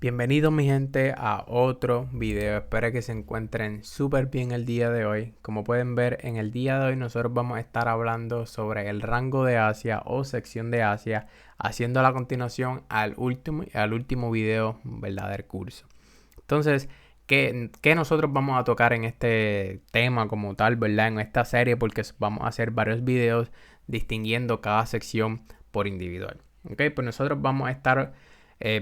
Bienvenidos mi gente a otro video, espero que se encuentren súper bien el día de hoy. Como pueden ver, en el día de hoy nosotros vamos a estar hablando sobre el rango de Asia o sección de Asia, haciendo la continuación al último video, ¿verdad?, del curso. Entonces, ¿qué nosotros vamos a tocar en este tema como tal, ¿verdad?, en esta serie? Porque vamos a hacer varios videos distinguiendo cada sección por individual. Ok, pues nosotros vamos a estar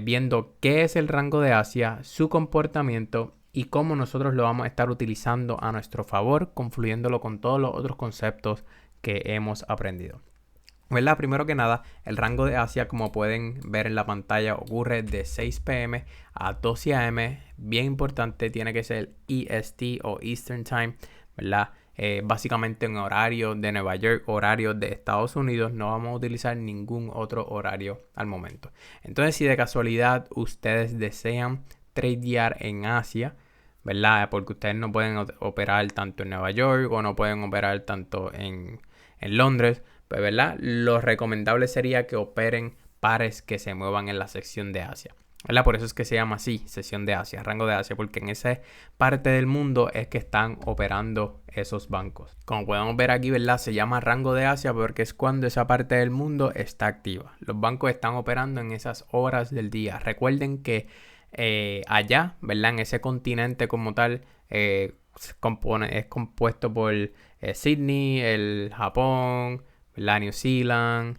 viendo qué es el rango de Asia, su comportamiento y cómo nosotros lo vamos a estar utilizando a nuestro favor, confluyéndolo con todos los otros conceptos que hemos aprendido. ¿Verdad? Primero que nada, el rango de Asia, como pueden ver en la pantalla, ocurre de 6 p.m. a 12 a.m. Bien importante, tiene que ser EST o Eastern Time, ¿verdad? Básicamente en horario de Nueva York, horario de Estados Unidos, no vamos a utilizar ningún otro horario al momento. Entonces, si de casualidad ustedes desean tradear en Asia, ¿verdad? Porque ustedes no pueden operar tanto en Nueva York o no pueden operar tanto en Londres, pues, ¿verdad? Lo recomendable sería que operen pares que se muevan en la sección de Asia, ¿verdad? Por eso es que se llama así, sección de Asia, rango de Asia, porque en esa parte del mundo es que están operando esos bancos. Como podemos ver aquí, ¿verdad? Se llama rango de Asia porque es cuando esa parte del mundo está activa. Los bancos están operando en esas horas del día. Recuerden que allá, ¿verdad?, en ese continente como tal, es compuesto por Sydney, el Japón, la New Zealand,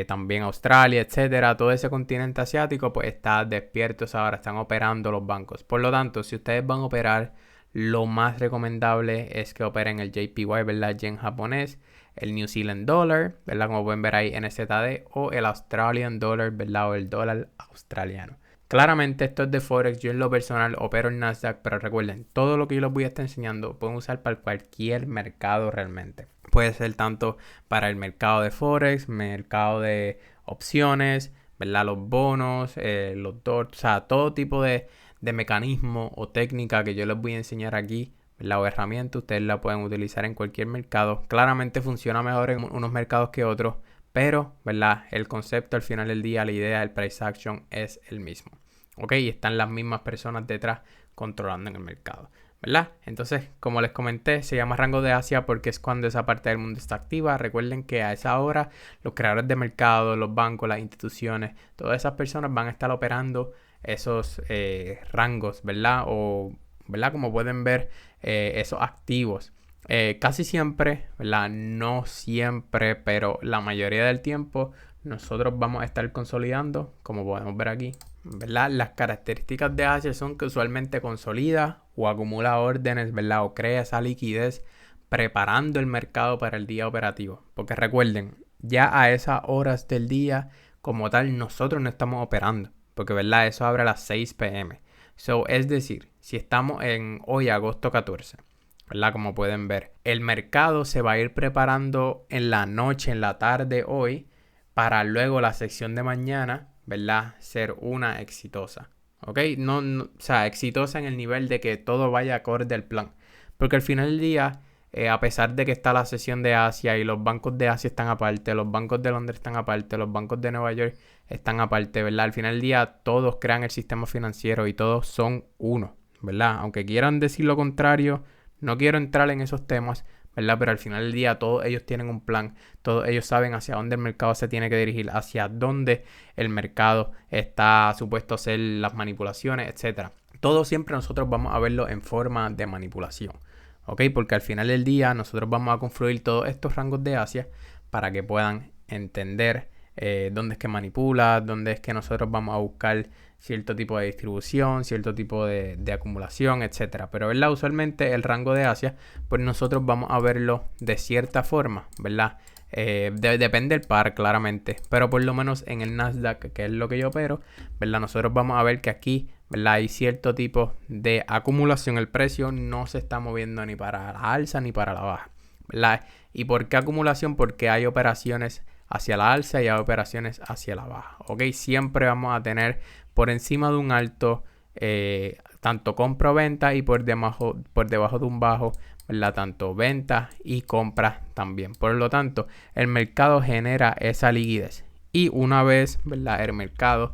también Australia, etcétera. Todo ese continente asiático pues está despierto ahora, están operando los bancos. Por lo tanto, si ustedes van a operar, lo más recomendable es que operen el JPY, ¿verdad?, yen japonés, el New Zealand Dollar, ¿verdad?, como pueden ver ahí, NZD, o el Australian Dollar, ¿verdad?, o el dólar australiano. Claramente esto es de Forex, yo en lo personal opero en Nasdaq, pero recuerden, todo lo que yo les voy a estar enseñando pueden usar para cualquier mercado realmente. Puede ser tanto para el mercado de Forex, mercado de opciones, ¿verdad?, los bonos, los DOT, o sea, todo tipo de mecanismo o técnica que yo les voy a enseñar aquí, ¿verdad?, o herramienta, ustedes la pueden utilizar en cualquier mercado. Claramente funciona mejor en unos mercados que otros, pero, ¿verdad?, el concepto al final del día, la idea del price action es el mismo. Ok, y están las mismas personas detrás controlando en el mercado, ¿verdad? Entonces, como les comenté, se llama rango de Asia porque es cuando esa parte del mundo está activa. Recuerden que a esa hora los creadores de mercado, los bancos, las instituciones, todas esas personas van a estar operando esos rangos, ¿verdad? O, ¿verdad?, como pueden ver, esos activos. Casi siempre, ¿verdad?, no siempre, pero la mayoría del tiempo nosotros vamos a estar consolidando, como podemos ver aquí, ¿verdad? Las características de Asia son que usualmente consolida o acumula órdenes, ¿verdad?, o crea esa liquidez preparando el mercado para el día operativo. Porque recuerden, ya a esas horas del día como tal nosotros no estamos operando, porque, ¿verdad?, eso abre a las 6 p.m. So, es decir, si estamos en hoy agosto 14, ¿verdad?, como pueden ver, el mercado se va a ir preparando en la noche, en la tarde hoy, para luego la sección de mañana, ¿verdad?, ser una exitosa. ¿Ok? O sea, exitosa en el nivel de que todo vaya acorde al plan. Porque al final del día, a pesar de que está la sesión de Asia y los bancos de Asia están aparte, los bancos de Londres están aparte, los bancos de Nueva York están aparte, ¿verdad? Al final del día, todos crean el sistema financiero y todos son uno, ¿verdad? Aunque quieran decir lo contrario, no quiero entrar en esos temas, ¿verdad? Pero al final del día todos ellos tienen un plan, todos ellos saben hacia dónde el mercado se tiene que dirigir, hacia dónde el mercado está supuesto a hacer las manipulaciones, etcétera. Todo siempre nosotros vamos a verlo en forma de manipulación, ¿ok? Porque al final del día nosotros vamos a confluir todos estos rangos de Asia para que puedan entender dónde es que manipula, dónde es que nosotros vamos a buscar cierto tipo de distribución, cierto tipo de acumulación, etcétera. Pero, ¿verdad?, usualmente el rango de Asia, pues nosotros vamos a verlo de cierta forma, ¿verdad? Depende del par, claramente, pero por lo menos en el Nasdaq, que es lo que yo opero, ¿verdad?, nosotros vamos a ver que aquí, ¿verdad?, hay cierto tipo de acumulación. El precio no se está moviendo ni para la alza ni para la baja, ¿verdad? ¿Y por qué acumulación? Porque hay operaciones hacia la alza y hay operaciones hacia la baja, ¿ok? Siempre vamos a tener por encima de un alto, tanto compra o venta, y por debajo de un bajo, ¿verdad?, tanto venta y compra también. Por lo tanto, el mercado genera esa liquidez y una vez, ¿verdad?, el mercado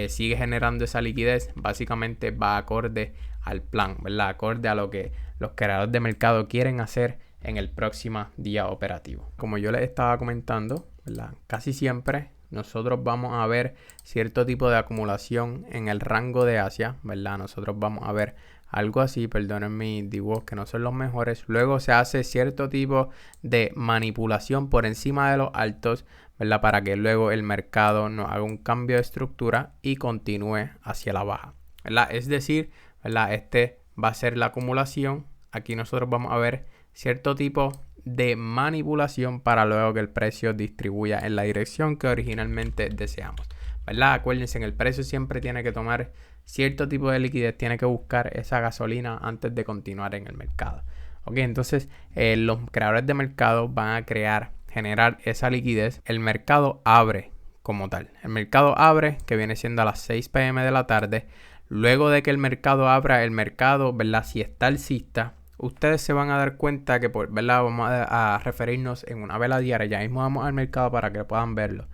sigue generando esa liquidez, básicamente va acorde al plan, ¿verdad? Acorde a lo que los creadores de mercado quieren hacer en el próximo día operativo. Como yo les estaba comentando, ¿verdad? Casi siempre nosotros vamos a ver cierto tipo de acumulación en el rango de Asia, ¿verdad? Nosotros vamos a ver algo así, perdonen mis dibujos que no son los mejores. Luego se hace cierto tipo de manipulación por encima de los altos, ¿verdad? Para que luego el mercado no haga un cambio de estructura y continúe hacia la baja, ¿verdad? Es decir, ¿verdad? Este va a ser la acumulación. Aquí nosotros vamos a ver cierto tipo de manipulación para luego que el precio distribuya en la dirección que originalmente deseamos, ¿verdad? Acuérdense, en el precio siempre tiene que tomar cierto tipo de liquidez, tiene que buscar esa gasolina antes de continuar en el mercado. Ok, entonces los creadores de mercado van a generar esa liquidez. El mercado abre como tal. El mercado abre, que viene siendo a las 6 p.m. de la tarde. Luego de que el mercado abra, el mercado, ¿verdad? Si está alcista, ustedes se van a dar cuenta que, ¿verdad? Vamos a referirnos en una vela diaria. Ya mismo vamos al mercado para que puedan verlo.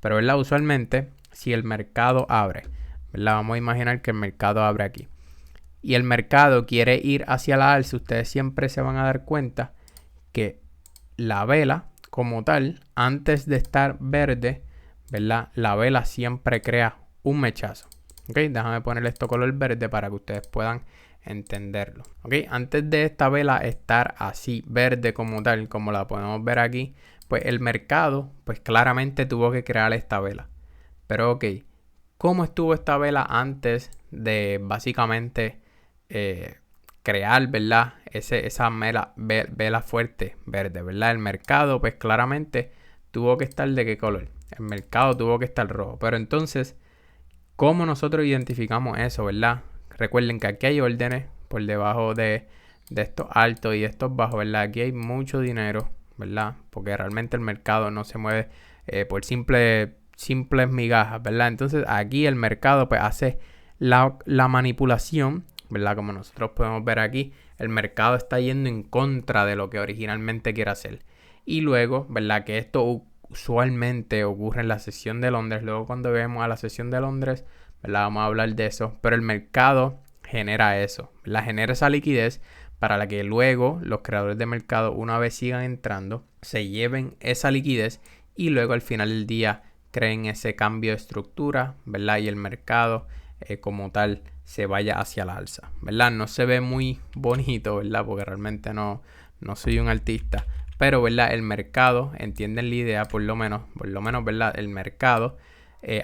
Pero, ¿verdad? Usualmente, si el mercado abre, ¿verdad? Vamos a imaginar que el mercado abre aquí. Y el mercado quiere ir hacia la alza. Ustedes siempre se van a dar cuenta que la vela, como tal, antes de estar verde, ¿verdad? La vela siempre crea un mechazo. Ok, déjame poner esto color verde para que ustedes puedan entenderlo. Ok, antes de esta vela estar así verde como tal, como la podemos ver aquí, pues el mercado pues claramente tuvo que crear esta vela. Pero ok, ¿cómo estuvo esta vela antes de básicamente crear, ¿verdad? Esa vela fuerte verde, ¿verdad? El mercado pues claramente tuvo que estar ¿de qué color? El mercado tuvo que estar rojo. Pero entonces, ¿cómo nosotros identificamos eso, verdad? Recuerden que aquí hay órdenes por debajo de estos altos y estos bajos, ¿verdad? Aquí hay mucho dinero, ¿verdad? Porque realmente el mercado no se mueve por simples migajas, ¿verdad? Entonces aquí el mercado pues hace la manipulación, ¿verdad? Como nosotros podemos ver aquí, el mercado está yendo en contra de lo que originalmente quiere hacer. Y luego, ¿verdad? Que esto usualmente ocurre en la sesión de Londres. Luego cuando vemos a la sesión de Londres, ¿verdad? Vamos a hablar de eso. Pero el mercado genera eso, ¿verdad? Genera esa liquidez para la que luego los creadores de mercado, una vez sigan entrando, se lleven esa liquidez y luego al final del día creen ese cambio de estructura, ¿verdad? Y el mercado como tal se vaya hacia la alza, ¿verdad? No se ve muy bonito, ¿verdad? Porque realmente no soy un artista. Pero, ¿verdad? El mercado, entienden la idea, por lo menos, ¿verdad? El mercado,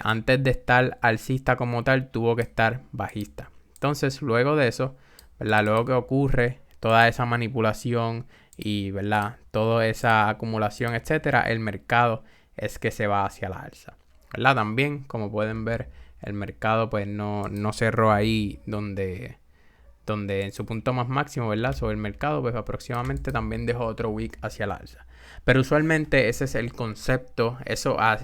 antes de estar alcista como tal, tuvo que estar bajista. Entonces, luego de eso, ¿verdad? Luego que ocurre toda esa manipulación y, ¿verdad? Toda esa acumulación, etcétera, el mercado es que se va hacia la alza, ¿verdad? También, como pueden ver, el mercado pues no cerró ahí donde en su punto más máximo, ¿verdad? Sobre el mercado, pues aproximadamente también dejó otro wick hacia el alza. Pero usualmente ese es el concepto,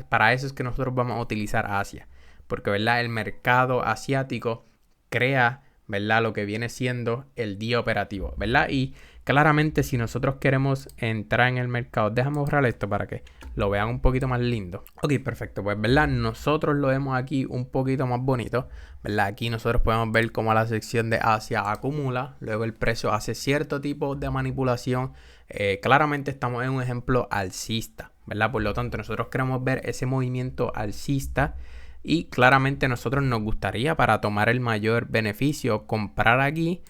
para eso es que nosotros vamos a utilizar Asia. Porque, ¿verdad? El mercado asiático crea, ¿verdad? Lo que viene siendo el día operativo, ¿verdad? Y claramente si nosotros queremos entrar en el mercado, déjame borrar esto para que lo vean un poquito más lindo. Ok, perfecto, pues ¿verdad? Nosotros lo vemos aquí un poquito más bonito, ¿verdad? Aquí nosotros podemos ver cómo la sección de Asia acumula, luego el precio hace cierto tipo de manipulación. Claramente estamos en un ejemplo alcista, ¿verdad? Por lo tanto, nosotros queremos ver ese movimiento alcista y claramente nosotros nos gustaría, para tomar el mayor beneficio, comprar aquí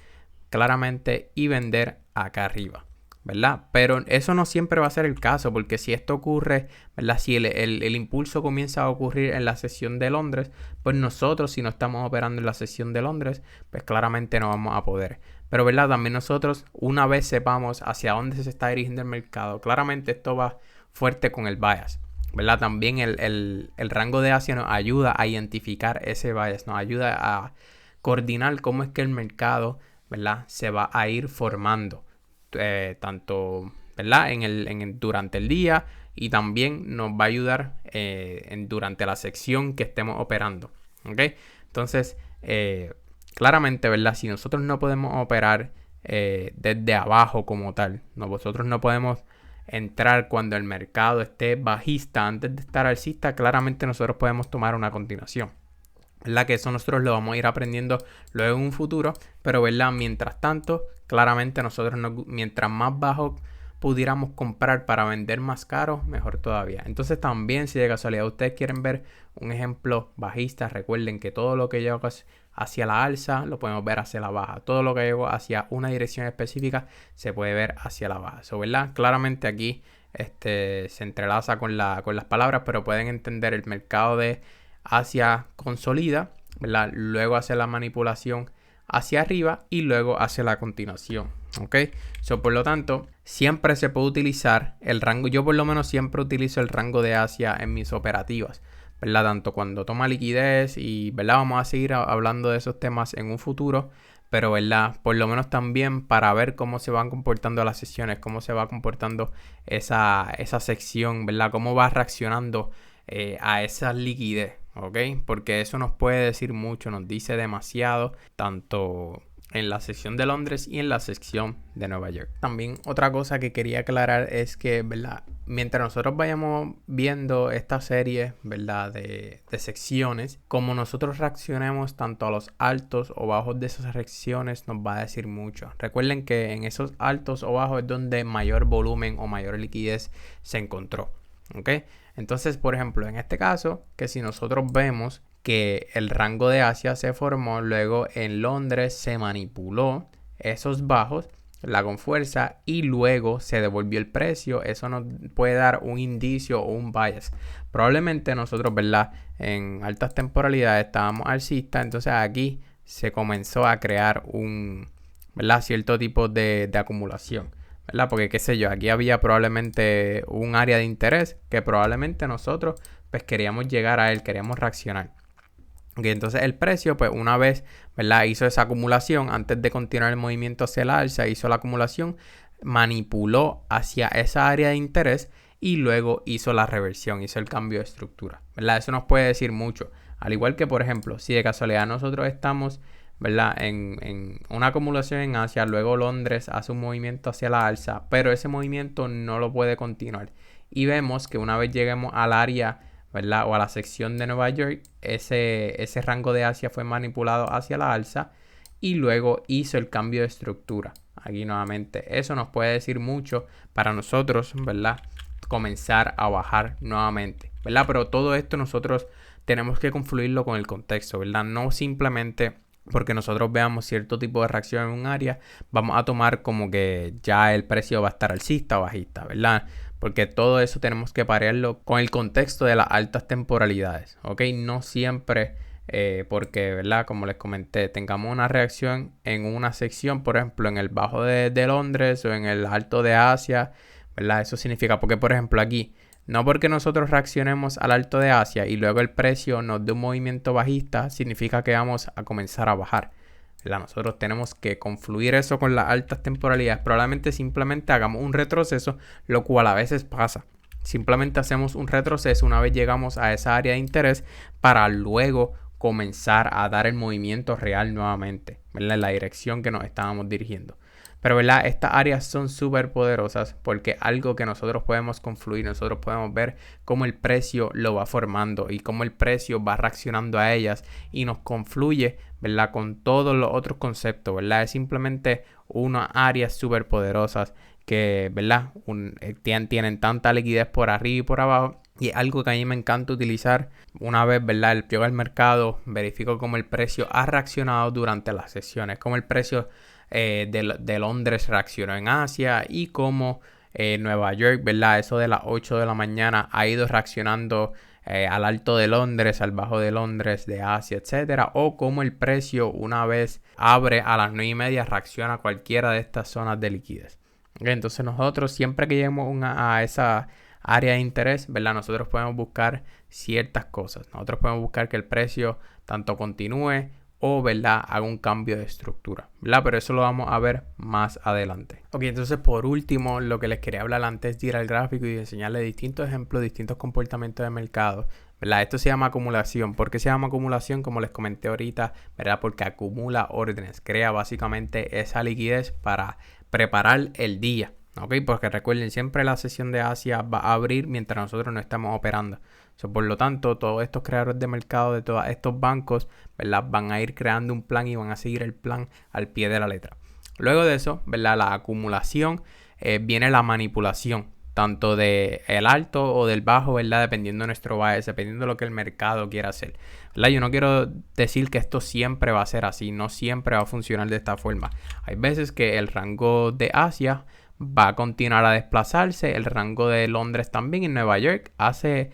claramente y vender acá arriba, ¿verdad? Pero eso no siempre va a ser el caso, porque si esto ocurre, ¿verdad? Si el impulso comienza a ocurrir en la sesión de Londres, pues nosotros, si no estamos operando en la sesión de Londres, pues claramente no vamos a poder. Pero, ¿verdad? También nosotros, una vez sepamos hacia dónde se está dirigiendo el mercado, claramente esto va fuerte con el bias, ¿verdad? También el rango de Asia nos ayuda a identificar ese bias, nos ayuda a coordinar cómo es que el mercado, ¿verdad? Se va a ir formando, tanto, ¿verdad? Durante el día, y también nos va a ayudar durante la sección que estemos operando, ¿ok? Entonces, claramente, ¿verdad? Si nosotros no podemos operar desde abajo como tal, nosotros no podemos entrar cuando el mercado esté bajista antes de estar alcista, claramente nosotros podemos tomar una continuación. ¿verdad? Que eso nosotros lo vamos a ir aprendiendo luego en un futuro, pero ¿verdad? Mientras tanto, claramente nosotros mientras más bajo pudiéramos comprar para vender más caro, mejor todavía. Entonces también, si de casualidad ustedes quieren ver un ejemplo bajista, recuerden que todo lo que yo hago hacia la alza lo podemos ver hacia la baja. Todo lo que llevo hacia una dirección específica se puede ver hacia la baja. So, ¿verdad? Claramente aquí se entrelaza con las palabras, pero pueden entender el mercado de Asia consolida, ¿verdad? Luego hace la manipulación hacia arriba y luego hace la continuación. ¿Ok? So, por lo tanto, siempre se puede utilizar el rango. Yo por lo menos siempre utilizo el rango de Asia en mis operativas, ¿verdad? Tanto cuando toma liquidez y, ¿verdad? Vamos a seguir hablando de esos temas en un futuro, pero, ¿verdad? Por lo menos también para ver cómo se van comportando las sesiones, cómo se va comportando esa sección, ¿verdad? Cómo va reaccionando a esa liquidez, ¿ok? Porque eso nos puede decir mucho, nos dice demasiado, tanto en la sección de Londres y en la sección de Nueva York. También otra cosa que quería aclarar es que, ¿verdad? Mientras nosotros vayamos viendo esta serie, ¿verdad? De secciones, como nosotros reaccionemos tanto a los altos o bajos de esas secciones nos va a decir mucho. Recuerden que en esos altos o bajos es donde mayor volumen o mayor liquidez se encontró, ¿ok? Entonces, por ejemplo, en este caso, que si nosotros vemos que el rango de Asia se formó, luego en Londres se manipuló esos bajos, con fuerza, y luego se devolvió el precio, eso nos puede dar un indicio o un bias. Probablemente nosotros, ¿verdad? En altas temporalidades estábamos alcistas, entonces aquí se comenzó a crear ¿verdad? Cierto tipo de acumulación, ¿verdad? Porque qué sé yo, aquí había probablemente un área de interés que probablemente nosotros pues queríamos llegar a él, queríamos reaccionar. Okay, entonces el precio, pues una vez, ¿verdad? Hizo esa acumulación, antes de continuar el movimiento hacia el alza, hizo la acumulación, manipuló hacia esa área de interés y luego hizo la reversión, hizo el cambio de estructura, ¿verdad? Eso nos puede decir mucho. Al igual que, por ejemplo, si de casualidad nosotros estamos, ¿verdad? En una acumulación en Asia, luego Londres hace un movimiento hacia la alza, pero ese movimiento no lo puede continuar. Y vemos que una vez lleguemos al área, ¿verdad? O a la sección de Nueva York, ese rango de Asia fue manipulado hacia la alza y luego hizo el cambio de estructura. Aquí nuevamente, eso nos puede decir mucho para nosotros, ¿verdad? Comenzar a bajar nuevamente, ¿verdad? Pero todo esto nosotros tenemos que confluirlo con el contexto, ¿verdad? No simplemente porque nosotros veamos cierto tipo de reacción en un área, vamos a tomar como que ya el precio va a estar alcista o bajista, ¿verdad? Porque todo eso tenemos que parearlo con el contexto de las altas temporalidades, ¿ok? No siempre porque, ¿verdad? Como les comenté, tengamos una reacción en una sección, por ejemplo, en el bajo de Londres o en el alto de Asia, ¿verdad? Eso significa, porque por ejemplo aquí, no porque nosotros reaccionemos al alto de Asia y luego el precio nos dé un movimiento bajista, significa que vamos a comenzar a bajar, ¿verdad? Nosotros tenemos que confluir eso con las altas temporalidades. Probablemente simplemente hagamos un retroceso, lo cual a veces pasa. Simplemente hacemos un retroceso una vez llegamos a esa área de interés para luego comenzar a dar el movimiento real nuevamente, ¿verdad? En la dirección que nos estábamos dirigiendo. Pero, ¿verdad? Estas áreas son súper poderosas porque algo que nosotros podemos confluir, nosotros podemos ver cómo el precio lo va formando y cómo el precio va reaccionando a ellas y nos confluye, ¿verdad? Con todos los otros conceptos, ¿verdad? Es simplemente unas áreas súper poderosas que, ¿verdad? Tienen tanta liquidez por arriba y por abajo. Y es algo que a mí me encanta utilizar. Una vez, ¿verdad? Yo al mercado verifico cómo el precio ha reaccionado durante las sesiones, cómo el precio de Londres reaccionó en Asia y cómo Nueva York, ¿verdad? Eso de las 8 de la mañana ha ido reaccionando al alto de Londres, al bajo de Londres, de Asia, etcétera. O cómo el precio, una vez abre a las 9:30, reacciona a cualquiera de estas zonas de liquidez. Okay, entonces nosotros siempre que lleguemos a esa área de interés, ¿verdad? Nosotros podemos buscar ciertas cosas. Nosotros podemos buscar que el precio tanto continúe o, ¿verdad? Haga un cambio de estructura, ¿verdad? Pero eso lo vamos a ver más adelante. Ok, entonces por último, lo que les quería hablar antes de ir al gráfico y enseñarles distintos ejemplos, distintos comportamientos de mercado, ¿verdad? Esto se llama acumulación. ¿Por qué se llama acumulación? Como les comenté ahorita, ¿verdad? Porque acumula órdenes, crea básicamente esa liquidez para preparar el día, ¿ok? Porque recuerden, siempre la sesión de Asia va a abrir mientras nosotros no estamos operando. Por lo tanto, todos estos creadores de mercado de todos estos bancos, ¿verdad? Van a ir creando un plan y van a seguir el plan al pie de la letra. Luego de eso, ¿verdad? La acumulación, viene la manipulación, tanto del alto o del bajo, ¿verdad? Dependiendo de nuestro bias, dependiendo de lo que el mercado quiera hacer, ¿verdad? Yo no quiero decir que esto siempre va a ser así, no siempre va a funcionar de esta forma. Hay veces que el rango de Asia va a continuar a desplazarse, el rango de Londres también, en Nueva York hace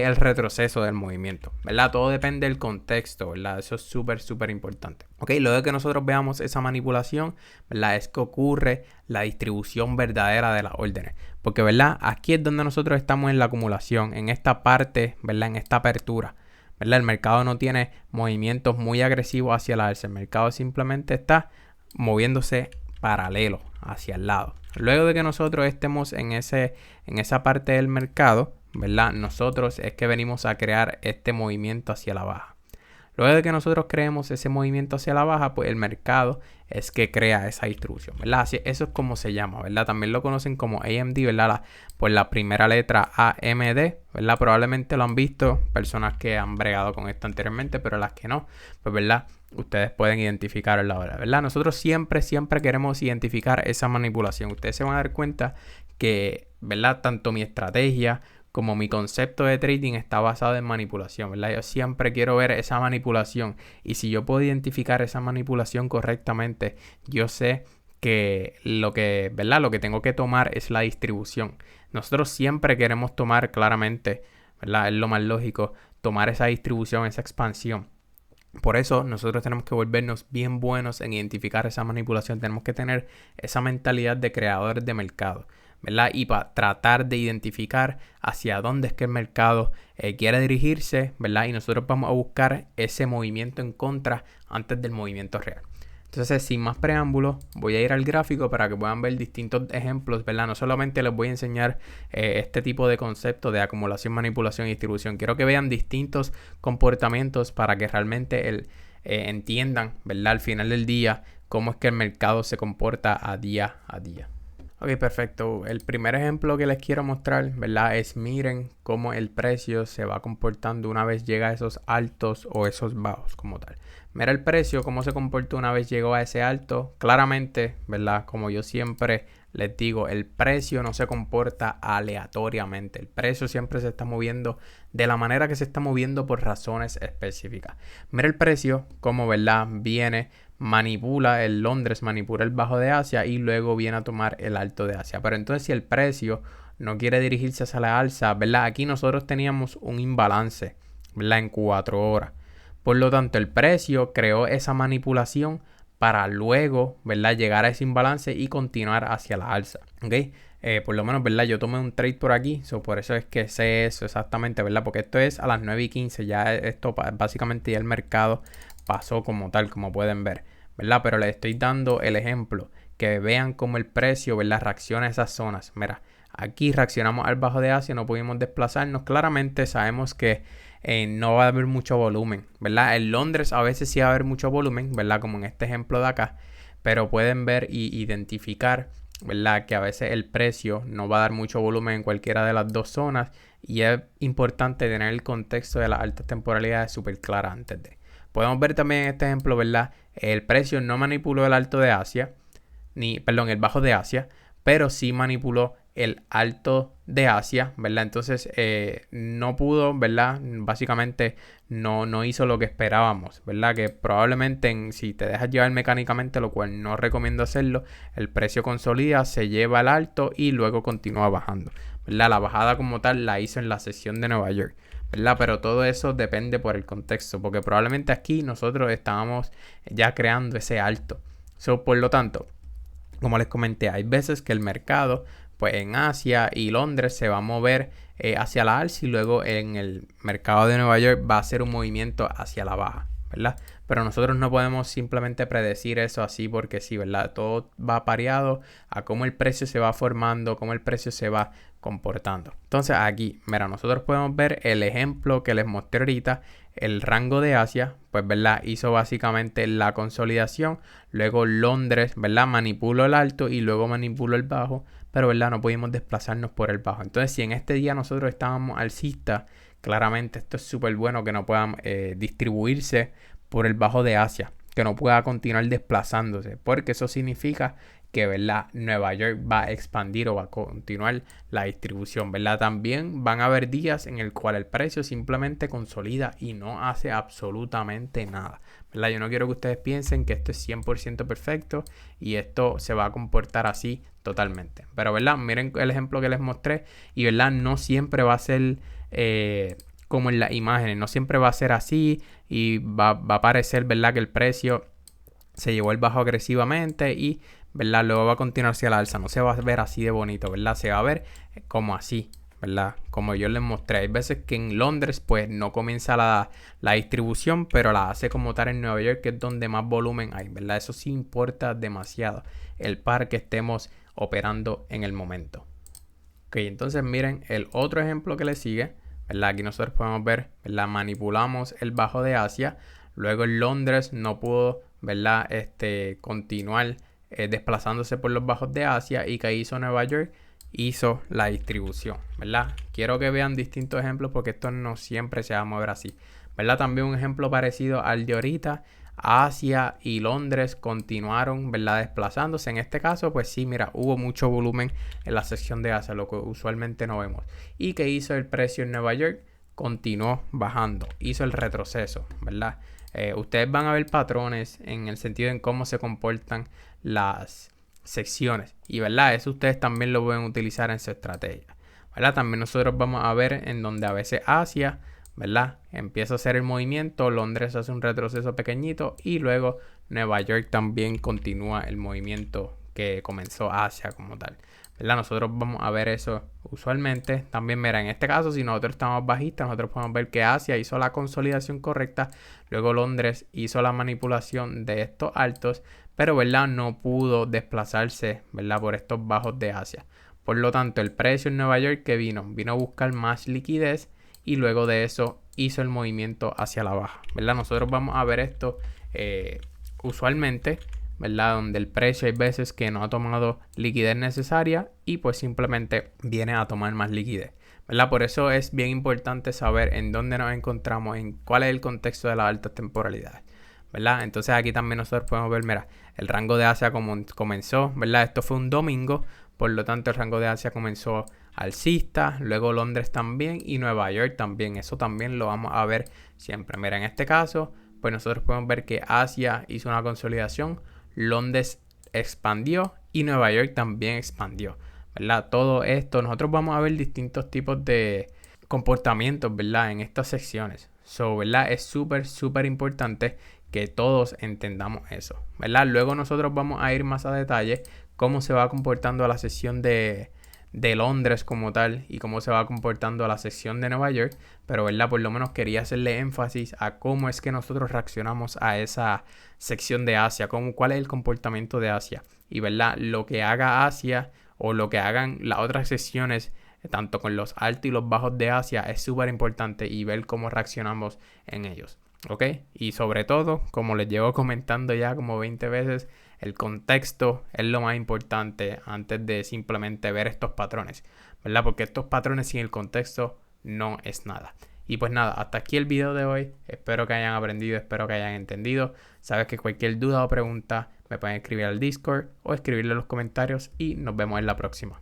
el retroceso del movimiento, ¿verdad? Todo depende del contexto, ¿verdad? Eso es súper importante. Ok, luego de que nosotros veamos esa manipulación, ¿verdad? Es que ocurre la distribución verdadera de las órdenes. Porque, ¿verdad? Aquí es donde nosotros estamos en la acumulación, en esta parte, ¿verdad? En esta apertura, ¿verdad? El mercado no tiene movimientos muy agresivos hacia la alza. El mercado simplemente está moviéndose paralelo hacia el lado. Luego de que nosotros estemos en esa parte del mercado, ¿verdad? Nosotros es que venimos a crear este movimiento hacia la baja. Luego de que nosotros creemos ese movimiento hacia la baja, pues el mercado es que crea esa distribución, ¿verdad? Así, eso es como se llama, ¿verdad? También lo conocen como AMD, ¿verdad? Pues la primera letra AMD, ¿verdad? Probablemente lo han visto personas que han bregado con esto anteriormente, pero las que no, pues, ¿verdad? Ustedes pueden identificarlo ahora, ¿verdad? Nosotros siempre queremos identificar esa manipulación. Ustedes se van a dar cuenta que, ¿verdad? Tanto mi estrategia como mi concepto de trading está basado en manipulación, ¿verdad? Yo siempre quiero ver esa manipulación, y si yo puedo identificar esa manipulación correctamente, yo sé que ¿verdad? Lo que tengo que tomar es la distribución. Nosotros siempre queremos tomar claramente, ¿verdad? Es lo más lógico, tomar esa distribución, esa expansión. Por eso nosotros tenemos que volvernos bien buenos en identificar esa manipulación. Tenemos que tener esa mentalidad de creadores de mercado, ¿verdad? Y para tratar de identificar hacia dónde es que el mercado quiere dirigirse, ¿verdad? Y nosotros vamos a buscar ese movimiento en contra antes del movimiento real. Entonces, sin más preámbulos, voy a ir al gráfico para que puedan ver distintos ejemplos, ¿verdad? No solamente les voy a enseñar este tipo de concepto de acumulación, manipulación y distribución. Quiero que vean distintos comportamientos para que realmente entiendan, ¿verdad? Al final del día, cómo es que el mercado se comporta a día a día. Ok, perfecto. El primer ejemplo que les quiero mostrar, ¿verdad? Es miren cómo el precio se va comportando una vez llega a esos altos o esos bajos como tal. Mira el precio, cómo se comportó una vez llegó a ese alto. Claramente, ¿verdad? Como yo siempre les digo, el precio no se comporta aleatoriamente. El precio siempre se está moviendo de la manera que se está moviendo por razones específicas. Mira el precio, cómo, ¿verdad? Viene, manipula el Londres, manipula el bajo de Asia y luego viene a tomar el alto de Asia. Pero entonces si el precio no quiere dirigirse hacia la alza, ¿verdad? Aquí nosotros teníamos un imbalance, ¿verdad? En 4 horas. Por lo tanto, el precio creó esa manipulación para luego, ¿verdad? Llegar a ese imbalance y continuar hacia la alza, ¿ok? Por lo menos, ¿verdad? Yo tomé un trade por aquí, por eso es que sé eso exactamente, ¿verdad? Porque esto es a las 9:15, ya esto básicamente ya el mercado pasó como tal, como pueden ver, ¿verdad? Pero les estoy dando el ejemplo, que vean cómo el precio, ¿verdad? Reacciona a esas zonas. Mira, aquí reaccionamos al bajo de Asia, no pudimos desplazarnos. Claramente sabemos que no va a haber mucho volumen, ¿verdad? En Londres a veces sí va a haber mucho volumen, ¿verdad? Como en este ejemplo de acá, pero pueden ver y identificar, ¿verdad? Que a veces el precio no va a dar mucho volumen en cualquiera de las dos zonas, y es importante tener el contexto de las altas temporalidades súper clara antes de. Podemos ver también en este ejemplo, ¿verdad? El precio no manipuló el alto de Asia, el bajo de Asia, pero sí manipuló el alto de Asia, ¿verdad? Entonces no pudo, ¿verdad? Básicamente no hizo lo que esperábamos, ¿verdad? Que probablemente si te dejas llevar mecánicamente, lo cual no recomiendo hacerlo, el precio consolida, se lleva al alto y luego continúa bajando, ¿verdad? La bajada como tal la hizo en la sesión de Nueva York, ¿verdad? Pero todo eso depende por el contexto, porque probablemente aquí nosotros estábamos ya creando ese alto. Por lo tanto, como les comenté, hay veces que el mercado, pues en Asia y Londres se va a mover hacia la alza, y luego en el mercado de Nueva York va a ser un movimiento hacia la baja, ¿verdad? Pero nosotros no podemos simplemente predecir eso así porque sí, ¿verdad? Todo va pareado a cómo el precio se va formando, cómo el precio se va comportando. Entonces aquí, mira, nosotros podemos ver el ejemplo que les mostré ahorita. El rango de Asia, pues, ¿verdad? Hizo básicamente la consolidación. Luego Londres, ¿verdad? Manipuló el alto y luego manipuló el bajo. Pero, ¿verdad? No pudimos desplazarnos por el bajo. Entonces, si en este día nosotros estábamos alcistas, claramente esto es súper bueno que no puedan distribuirse por el Bajo de Asia, que no pueda continuar desplazándose, porque eso significa que, ¿verdad?, Nueva York va a expandir o va a continuar la distribución, ¿verdad? También van a haber días en el cual el precio simplemente consolida y no hace absolutamente nada, ¿verdad? Yo no quiero que ustedes piensen que esto es 100% perfecto y esto se va a comportar así totalmente. Pero, ¿verdad? Miren el ejemplo que les mostré y, ¿verdad?, no siempre va a ser como en las imágenes, no siempre va a ser así y va a parecer, ¿verdad?, que el precio se llevó el bajo agresivamente y, ¿verdad?, luego va a continuar hacia la alza. No se va a ver así de bonito, ¿verdad? Se va a ver como así, ¿verdad? Como yo les mostré. Hay veces que en Londres pues no comienza la distribución, pero la hace como tal en Nueva York, que es donde más volumen hay, ¿verdad? Eso sí importa demasiado el par que estemos operando en el momento. Ok, entonces miren el otro ejemplo que le sigue, ¿verdad? Aquí nosotros podemos ver, ¿verdad? Manipulamos el bajo de Asia. Luego en Londres no pudo, ¿verdad?, continuar desplazándose por los bajos de Asia. ¿Y que hizo Nueva York? Hizo la distribución, ¿verdad? Quiero que vean distintos ejemplos porque esto no siempre se va a mover así, ¿verdad? También un ejemplo parecido al de ahorita. Asia y Londres continuaron, ¿verdad?, desplazándose. En este caso, pues sí, mira, hubo mucho volumen en la sección de Asia, lo que usualmente no vemos. ¿Y qué hizo el precio en Nueva York? Continuó bajando, hizo el retroceso, ¿verdad? Ustedes van a ver patrones en el sentido en cómo se comportan las secciones y, ¿verdad?, eso ustedes también lo pueden utilizar en su estrategia, ¿verdad? También nosotros vamos a ver en donde a veces Asia, ¿verdad?, empieza a hacer el movimiento, Londres hace un retroceso pequeñito y luego Nueva York también continúa el movimiento que comenzó Asia como tal, ¿verdad? Nosotros vamos a ver eso usualmente. También, mira, en este caso, si nosotros estamos bajistas, nosotros podemos ver que Asia hizo la consolidación correcta, luego Londres hizo la manipulación de estos altos, pero, ¿verdad?, no pudo desplazarse, ¿verdad?, por estos bajos de Asia. Por lo tanto, el precio en Nueva York que vino a buscar más liquidez y luego de eso hizo el movimiento hacia la baja, ¿verdad? Nosotros vamos a ver esto usualmente, ¿verdad?, donde el precio hay veces que no ha tomado liquidez necesaria y pues simplemente viene a tomar más liquidez, ¿verdad? Por eso es bien importante saber en dónde nos encontramos, en cuál es el contexto de las altas temporalidades, ¿verdad? Entonces aquí también nosotros podemos ver, mira, el rango de Asia comenzó, ¿verdad? Esto fue un domingo, por lo tanto el rango de Asia comenzó alcista, luego Londres también y Nueva York también. Eso también lo vamos a ver siempre. Mira, en este caso, pues nosotros podemos ver que Asia hizo una consolidación, Londres expandió y Nueva York también expandió, ¿verdad? Todo esto, nosotros vamos a ver distintos tipos de comportamientos, ¿verdad?, en estas secciones. ¿Verdad? Es súper importante que todos entendamos eso, ¿verdad? Luego nosotros vamos a ir más a detalle cómo se va comportando la sesión de Londres como tal y cómo se va comportando la sección de Nueva York, pero, ¿verdad?, por lo menos quería hacerle énfasis a cómo es que nosotros reaccionamos a esa sección de Asia, cuál es el comportamiento de Asia y, ¿verdad?, lo que haga Asia o lo que hagan las otras secciones tanto con los altos y los bajos de Asia es súper importante y ver cómo reaccionamos en ellos, ¿ok? Y sobre todo, como les llevo comentando ya como 20 veces, el contexto es lo más importante antes de simplemente ver estos patrones, ¿verdad? Porque estos patrones sin el contexto no es nada. Y pues nada, hasta aquí el video de hoy. Espero que hayan aprendido, espero que hayan entendido. Sabes que cualquier duda o pregunta me pueden escribir al Discord o escribirle en los comentarios y nos vemos en la próxima.